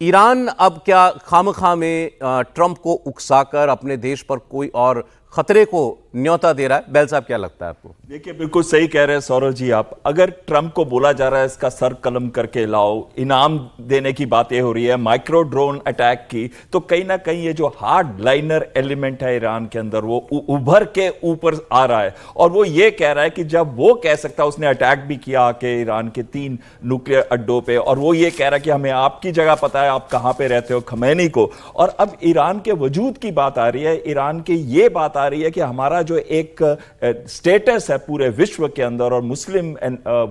Iran अब क्या खामखा में ट्रंप को उकसाकर अपने देश पर कोई और खतरे को न्योता दे रहा है? बैल साहब, क्या लगता है आपको? देखिए, बिल्कुल सही कह रहे हैं सौरभ जी आप। अगर ट्रंप को बोला जा रहा है इसका सर कलम करके लाओ, इनाम देने की बातें हो रही है माइक्रो ड्रोन अटैक की, तो कहीं ना कहीं ये जो हार्ड लाइनर एलिमेंट है ईरान के अंदर वो उभर के ऊपर आ रहा है। और वो ये कह रहा है कि जब वो कह सकता है, उसने अटैक भी किया आके ईरान के 3 न्यूक्लियर अड्डों पे, और वो ये कह रहा है कि हमें आपकी जगह पता है, आप कहां पे रहते हो, खमैनी को। और अब ईरान के वजूद की बात आ रही है, ईरान की ये बात आ रही है कि हमारा जो एक स्टेटस है पूरे विश्व के अंदर और मुस्लिम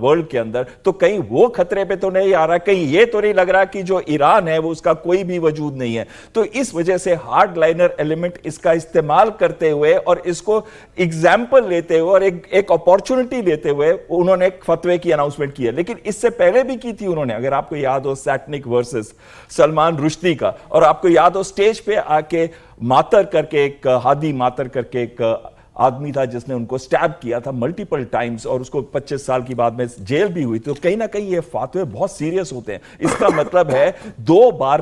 वर्ल्ड के अंदर, तो कहीं वो खतरे पे तो नहीं आ रहा, कहीं ये तो नहीं लग रहा कि जो ईरान है वो उसका कोई भी वजूद नहीं है। तो इस वजह से हार्ड लाइनर एलिमेंट इसका इस्तेमाल करते हुए और इसको एग्जाम्पल लेते हुए और एक अपॉर्चुनिटी लेते हुए उन्होंने एक फतवे की अनाउंसमेंट की है। लेकिन इससे पहले भी की थी उन्होंने, अगर आपको याद हो, सैटनिक वर्सेस सलमान रुश्दी का, और आपको याद हो स्टेज पे आके मातर करके एक हादी मातर करके एक आदमी था जिसने उनको स्टैब किया था मल्टीपल टाइम्स, और उसको 25 साल की बाद में जेल भी हुई। तो कहीं ना कहीं ये फातवे बहुत सीरियस होते हैं। इसका मतलब है दो बार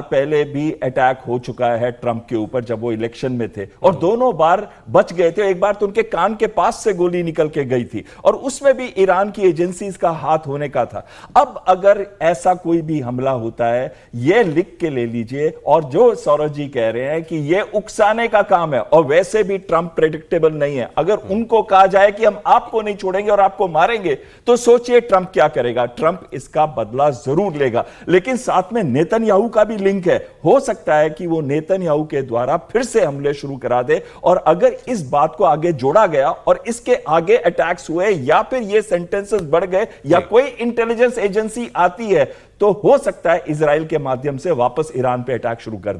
पहले भी अटैक हो चुका है ट्रंप के ऊपर जब वो इलेक्शन में थे, और दोनों बार बच गए थे। एक बार तो उनके कान के पास से गोली निकल के गई थी, और उसमें भी ईरान की एजेंसीज का हाथ होने का था। अब अगर ऐसा कोई भी हमला होता है, यह लिख के ले लीजिए, और जो सौरभ जी कह रहे हैं कि यह उकसाने का काम है, और वैसे भी ट्रंप प्रेडिक्टेबल नहीं है। अगर उनको कहा जाए कि हम आपको नहीं छोड़ेंगे और आपको मारेंगे, तो सोचिए ट्रंप क्या करेगा। ट्रंप इसका बदला जरूर लेगा। लेकिन साथ में नेतन्याहू का भी लिंक है, हो सकता है कि वो नेतन्याहू के द्वारा फिर से हमले शुरू करा दे। और अगर इस बात को आगे जोड़ा गया और इसके आगे अटैक्स हुए, या फिर ये सेंटेंसेस बढ़ गए, या कोई इंटेलिजेंस एजेंसी आती है, तो हो सकता है इजराइल के माध्यम से वापस ईरान पे अटैक शुरू कर दे।